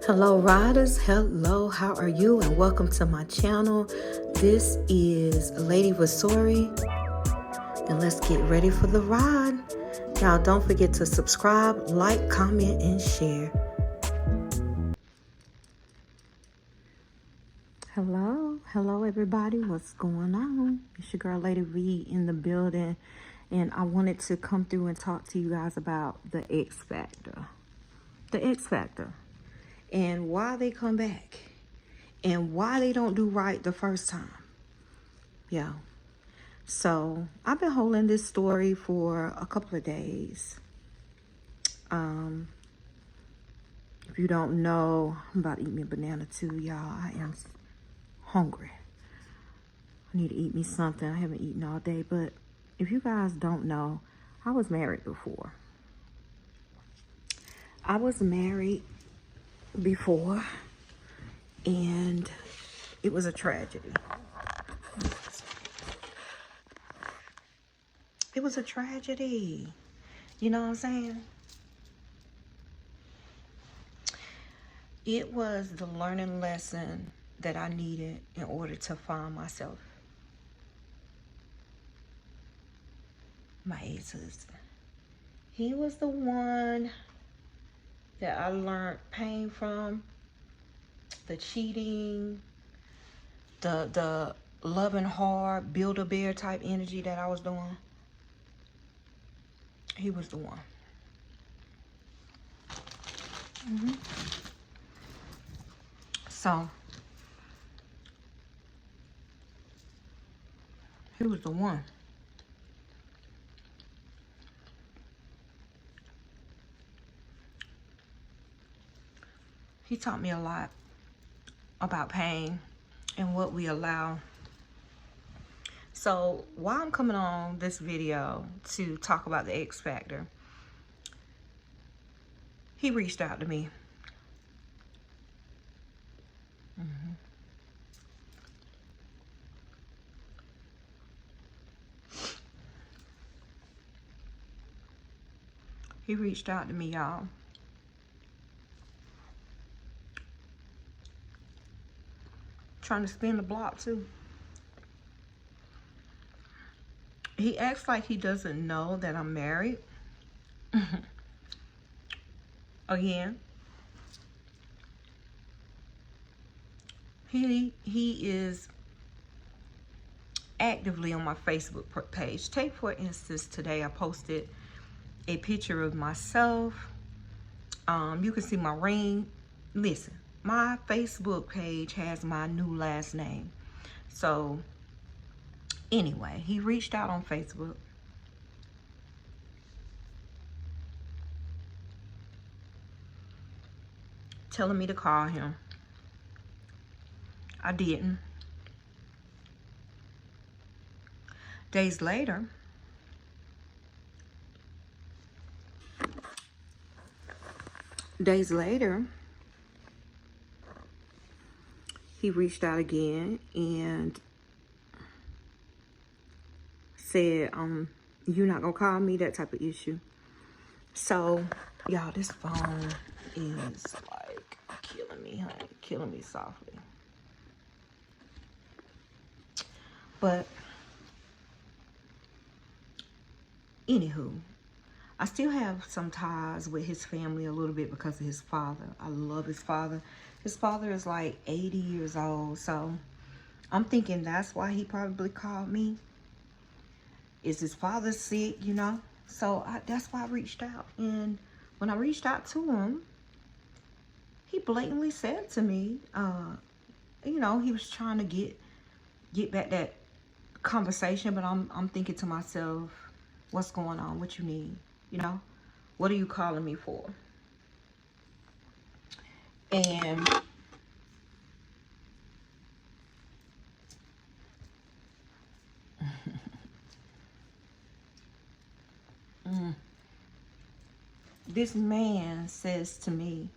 Hello riders, hello, how are you? And welcome to my channel. This is Lady Vasori, and let's get ready for the ride. Y'all don't forget to subscribe, like, comment, and share. Hello everybody, what's going on? It's your girl Lady V in the building, and I wanted to come through and talk to you guys about the X Factor. The X Factor. And why they come back. And why they don't do right the first time. Yeah. So, I've been holding this story for a couple of days. If you don't know, I'm about to eat me a banana too, y'all. I am hungry. I need to eat me something. I haven't eaten all day. But if you guys don't know, I was married before. I was married before, and it was a tragedy. It was a tragedy. You know what I'm saying? It was the learning lesson that I needed in order to find myself. My ex-husband. He was the one that I learned pain from. The cheating, the loving hard, Build-A-Bear type energy that I was doing. He was the one. So, he was the one. He taught me a lot about pain and what we allow. So, why I'm coming on this video to talk about the X Factor, he reached out to me. He reached out to me, y'all. Trying to spin the block, too. He acts like he doesn't know that I'm married. Again. He is actively on my Facebook page. Take, for instance, today I posted a picture of myself. You can see my ring. Listen, my Facebook page has my new last name. So, anyway, he reached out on Facebook. Telling me to call him. I didn't. Days later, he reached out again and said, you're not gonna call me, that type of issue. So, y'all, this phone is like killing me, honey. Killing me softly. But, anywho, I still have some ties with his family a little bit because of his father. I love his father. His father is like 80 years old. So I'm thinking that's why he probably called me. Is his father sick, you know? So that's why I reached out. And when I reached out to him, he blatantly said to me, you know, he was trying to get back that conversation. But I'm thinking to myself, what's going on? What you need? You know, what are you calling me for? And this man says to me,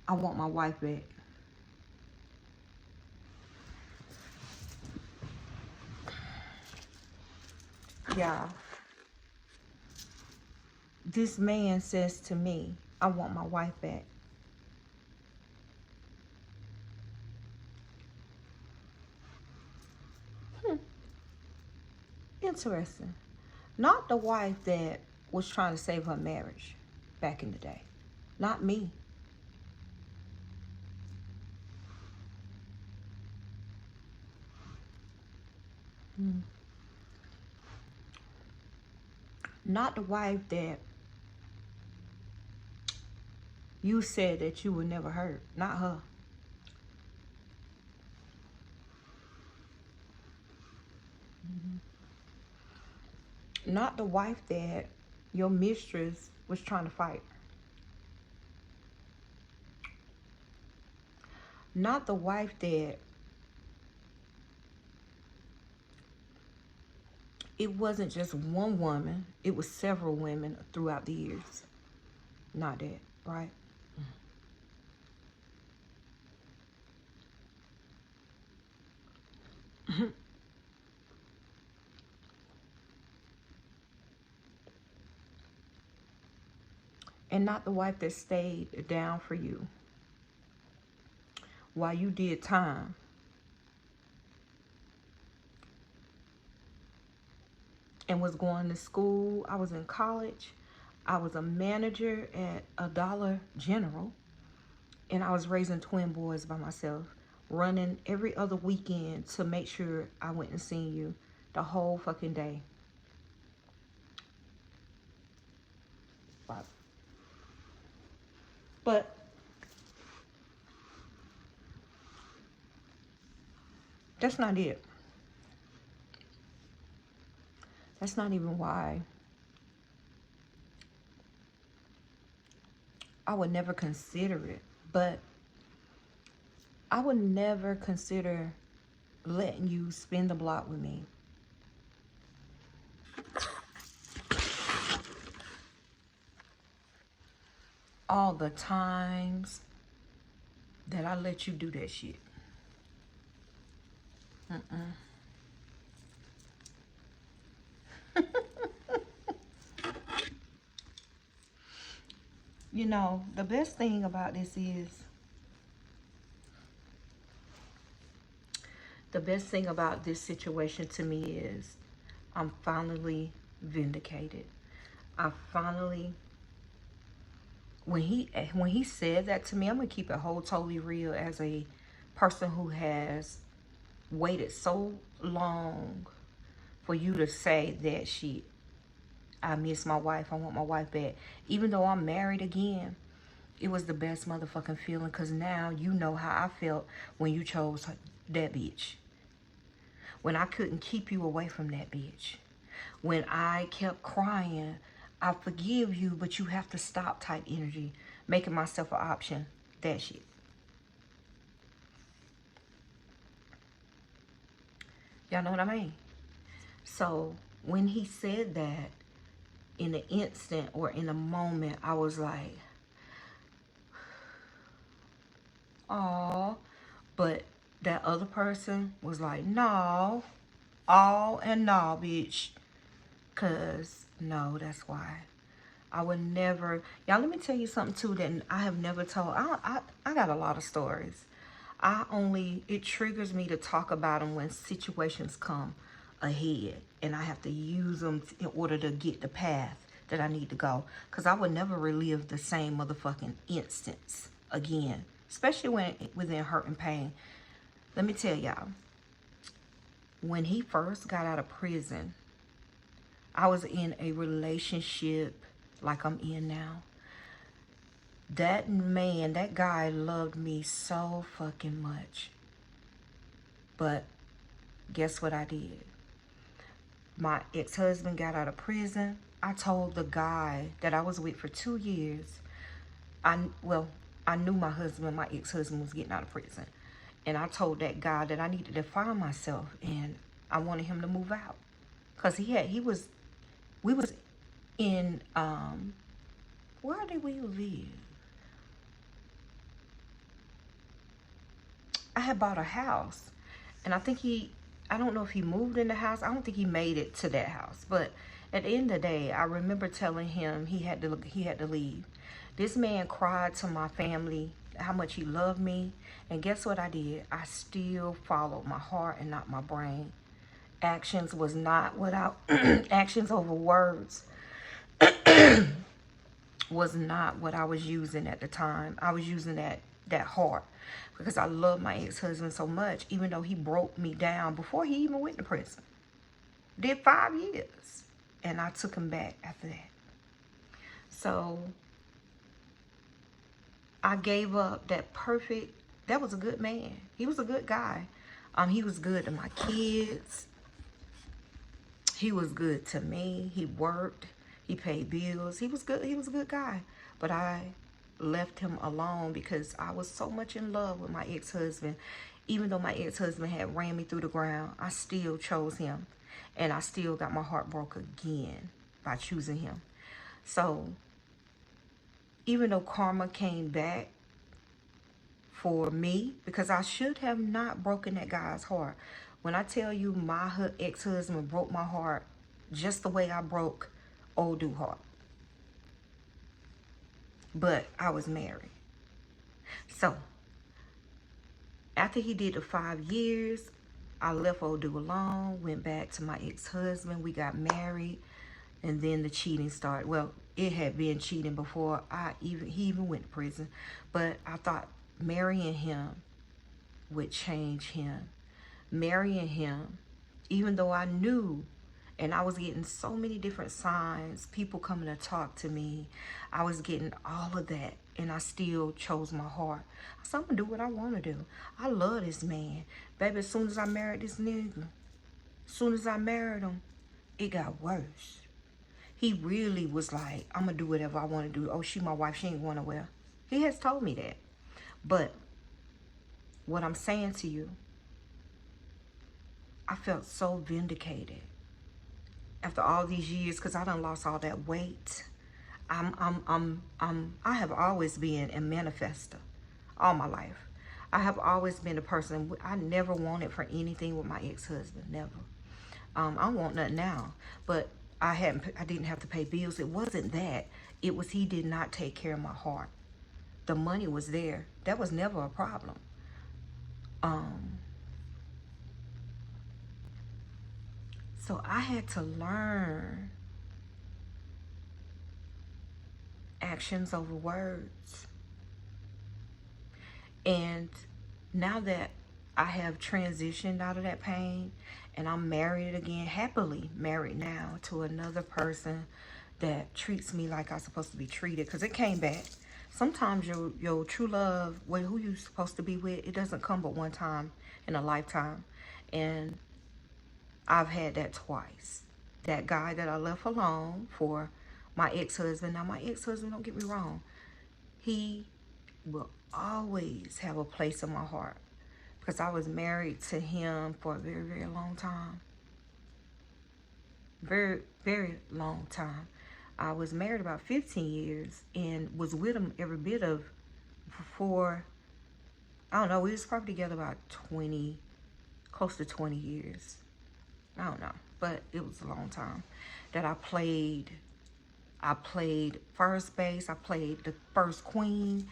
I want my wife back. Yeah. This man says to me, I want my wife back. Interesting. Not the wife that was trying to save her marriage back in the day. Not me. Not the wife that you said that you would never hurt. Not her. Not the wife that your mistress was trying to fight. Not the wife that it wasn't just one woman, it was several women throughout the years. Not that, right? And not the wife that stayed down for you while you did time. And was going to school. I was in college. I was a manager at a Dollar General. And I was raising twin boys by myself, running every other weekend to make sure I went and seen you the whole fucking day. But that's not it. That's not even why I would never consider it. But I would never consider letting you spin the block with me. All the times that I let you do that shit. You know, the best thing about this is, the best thing about this situation to me is I'm finally vindicated. I finally, when he said that to me, I'm gonna keep it whole totally real as a person who has waited so long for you to say that shit. I miss my wife. I want my wife back. Even though I'm married again, it was the best motherfucking feeling because now you know how I felt when you chose that bitch. When I couldn't keep you away from that bitch. When I kept crying, I forgive you, but you have to stop type energy. Making myself an option. That shit. Y'all know what I mean? So when he said that, in the instant or in the moment, I was like, oh, but that other person was like, no, all and no, bitch. Cause no, that's why. I would never, y'all, let me tell you something too that I have never told. I got a lot of stories. It triggers me to talk about them when situations come ahead and I have to use them in order to get the path that I need to go. Because I would never relive the same motherfucking instance again, especially when within hurt and pain. Let me tell y'all, when he first got out of prison, I was in a relationship like I'm in now. That man, that guy loved me so fucking much. But guess what I did? My ex-husband got out of prison. I told the guy that I was with for 2 years. I knew my ex-husband was getting out of prison. And I told that guy that I needed to find myself and I wanted him to move out. Because we was in, where did we live? I had bought a house. And I think I don't know if he moved in the house. I don't think he made it to that house. But At the end of the day, I remember telling him he had to leave. This man cried to my family how much he loved me. And guess what I did? I still followed my heart and not my brain. Actions was not without actions over words was not what I was using at the time. I was using that heart because I love my ex-husband so much, even though he broke me down before he even went to prison. Did 5 years. And I took him back after that. So I gave up that was a good man. He was a good guy. He was good to my kids. He was good to me. He worked. He paid bills. He was good. He was a good guy. But I left him alone because I was so much in love with my ex-husband. Even though my ex-husband had ran me through the ground, I still chose him. And I still got my heart broke again by choosing him. So even though karma came back for me, because I should have not broken that guy's heart. When I tell you my ex-husband broke my heart just the way I broke old dude's heart. But I was married. So after he did the 5 years, I left old dude alone, went back to my ex-husband. We got married, and then the cheating started. Well, it had been cheating before he even went to prison. But I thought marrying him would change him. Marrying him, even though I knew, and I was getting so many different signs, people coming to talk to me. I was getting all of that, and I still chose my heart. I said, I'm going to do what I want to do. I love this man. Baby, as soon as I married this nigga, as soon as I married him, it got worse. He really was like, I'm going to do whatever I want to do. Oh, she my wife. She ain't going nowhere. He has told me that. But what I'm saying to you, I felt so vindicated after all these years because I done lost all that weight. I have always been a manifester all my life. I have always been a person, I never wanted for anything with my ex-husband, never. I don't want nothing now, but I didn't have to pay bills. It wasn't that. It was he did not take care of my heart. The money was there. That was never a problem. So I had to learn actions over words. And now that I have transitioned out of that pain and I'm married again, happily married now to another person that treats me like I'm supposed to be treated, because it came back. Sometimes your true love, who you're supposed to be with, it doesn't come but one time in a lifetime. And I've had that twice. That guy that I left alone for my ex-husband. Now, my ex-husband, don't get me wrong, he will always have a place in my heart because I was married to him for a very, very long time. Very, very long time. I was married about 15 years and was with him every bit of for, I don't know, we was probably together about 20, close to 20 years. I don't know, but it was a long time that I played first base. I played the first queen,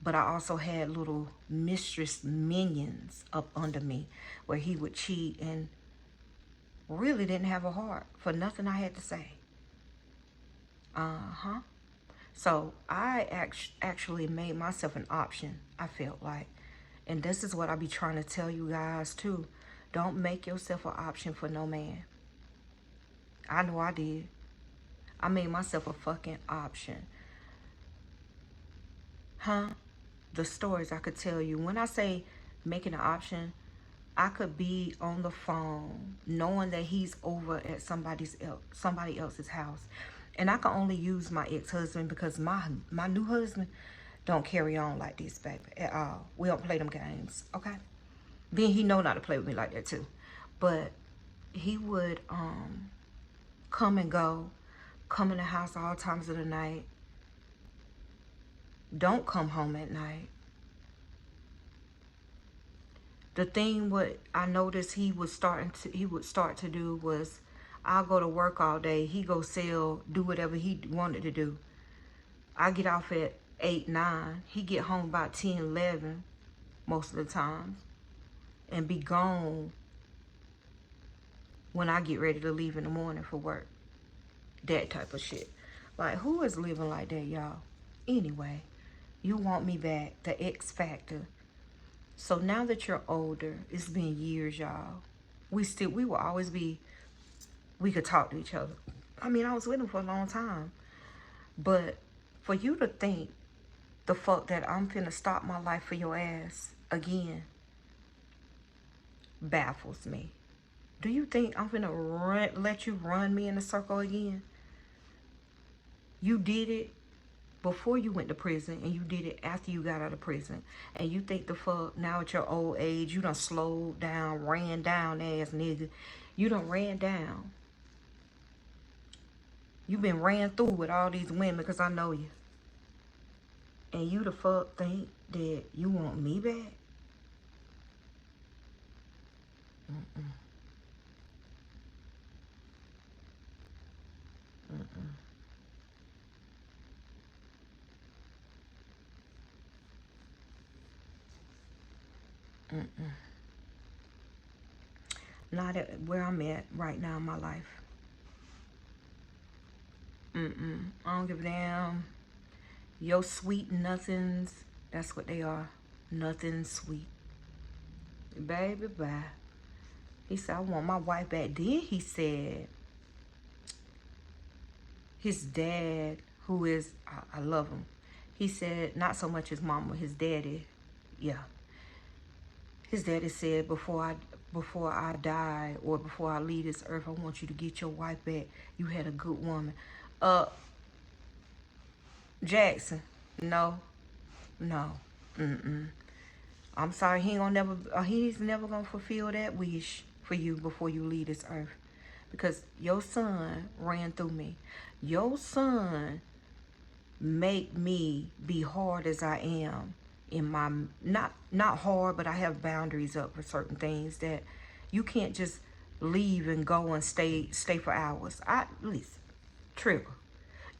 but I also had little mistress minions up under me where he would cheat and really didn't have a heart for nothing I had to say. So I actually made myself an option, I felt like. And this is what I be trying to tell you guys too. Don't make yourself an option for no man. I know I did. I made myself a fucking option. The stories I could tell you. When I say making an option, I could be on the phone knowing that he's over at somebody else's house. And I can only use my ex-husband because my new husband don't carry on like this, baby, at all. We don't play them games, okay? Then he know not to play with me like that too. But he would come and go, come in the house all times of the night. Don't come home at night. The thing what I noticed he would start to do was I'll go to work all day. He go sell, do whatever he wanted to do. I get off at 8, 9. He get home about 10, 11 most of the time. And be gone when I get ready to leave in the morning for work. That type of shit. Like, who is living like that, y'all? Anyway, you want me back. The X Factor. So now that you're older, it's been years, y'all. We will always be, we could talk to each other. I mean, I was with him for a long time. But for you to think the fuck that I'm finna stop my life for your ass again baffles me. Do you think I'm finna let you run me in a circle again? You did it before you went to prison, and you did it after you got out of prison. And you think the fuck now at your old age, you done slowed down, ran down ass nigga. You done ran down. You been ran through with all these women because I know you. And you the fuck think that you want me back? Mm-mm. Mm-mm. Mm-mm. Not at where I'm at right now in my life. Mm-mm. I don't give a damn. Your sweet nothings, that's what they are. Nothing sweet. Baby, bye. He said, I want my wife back. Then he said, his dad, who is, I love him. He said, not so much his mama, his daddy. Yeah. His daddy said, before I die or before I leave this earth, I want you to get your wife back. You had a good woman. Jackson, no. Mm-mm. I'm sorry, he's never gonna fulfill that wish for you before you leave this earth. Because your son ran through me. Your son make me be hard as I am in my, not hard, but I have boundaries up for certain things that you can't just leave and go and stay for hours. Listen, trigger.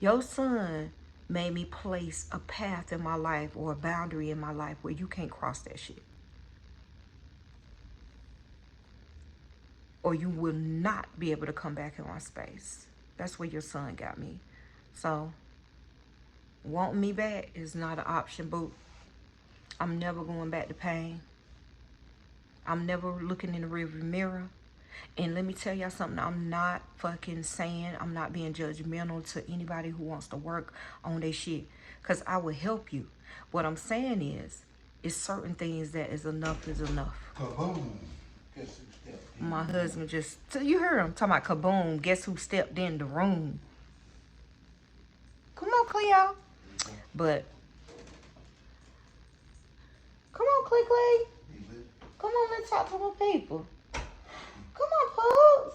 Your son made me place a path in my life or a boundary in my life where you can't cross that shit. Or you will not be able to come back in my space. That's where your son got me. So, wanting me back is not an option, boo. I'm never going back to pain. I'm never looking in the rearview mirror. And let me tell y'all something. I'm not fucking saying, I'm not being judgmental to anybody who wants to work on their shit. Because I will help you. What I'm saying is certain things that is enough is enough. Kaboom. Guess who stepped in? My husband just, so you heard him talking about kaboom. Guess who stepped in the room? Come on, Cleo. But, come on, Clay. Come on, let's talk to my people. Come on, Pugs.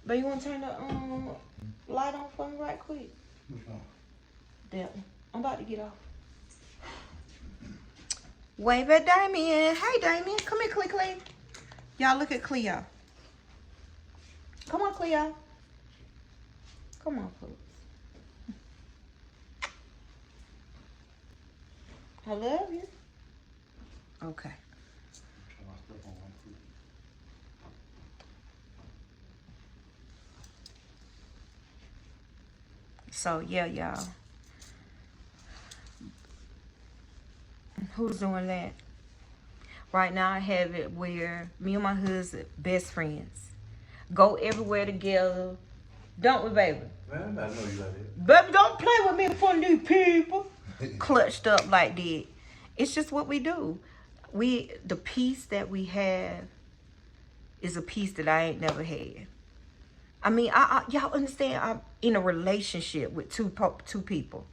But you want to turn the light on for me right quick? Which one? That one. I'm about to get off. Wave at Damien. Hey, Damien. Come here, Clay. Y'all look at Cleo. Come on, Cleo. Come on, Pugs. I love you. Okay. So, yeah, y'all. Who's doing that? Right now, I have it where me and my husband, best friends. Go everywhere together. Don't we, baby? Man, I know you like that. Baby, don't play with me in front of these people. Clutched up like that. It's just what we do. The peace that we have is a peace that I ain't never had. I mean, y'all understand, I'm in a relationship with two people.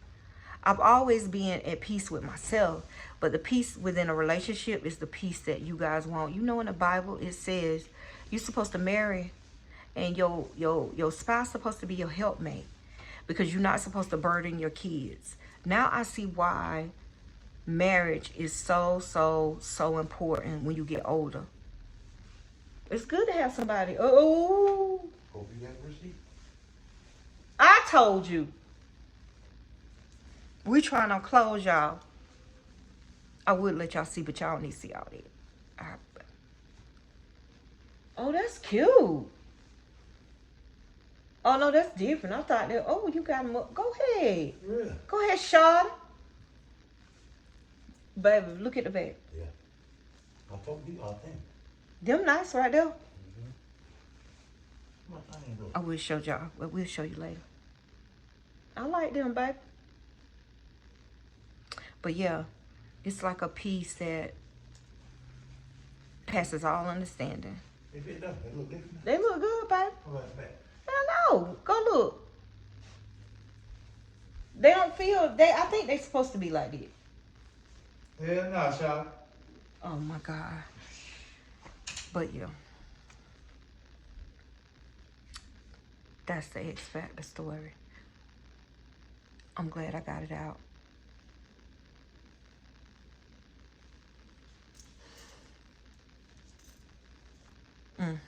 I've always been at peace with myself, but the peace within a relationship is the peace that you guys want. You know, in the Bible, it says you're supposed to marry, and your spouse is supposed to be your helpmate, because you're not supposed to burden your kids. Now I see why marriage is so important when you get older. It's good to have somebody. Oh, Hope you got a receipt. I told you. We trying to close, y'all. I would let y'all see, but y'all don't need to see all that. Oh, that's cute. Oh, no, that's different. I thought that, oh, you got them up. Go ahead. Yeah. Go ahead, Sean. Baby, look at the back. Yeah. I told you, I think. Them nice right there. What thing though? I will show y'all. Well, we'll show you later. I like them, baby. But yeah, it's like a piece that passes all understanding. If it does, they look different. They look good, baby. How about the back? I know. Go look. They don't feel, I think they're supposed to be like this. Hell no, Charlie. Oh my God. But yeah. That's the Exfactor story. I'm glad I got it out. Mm.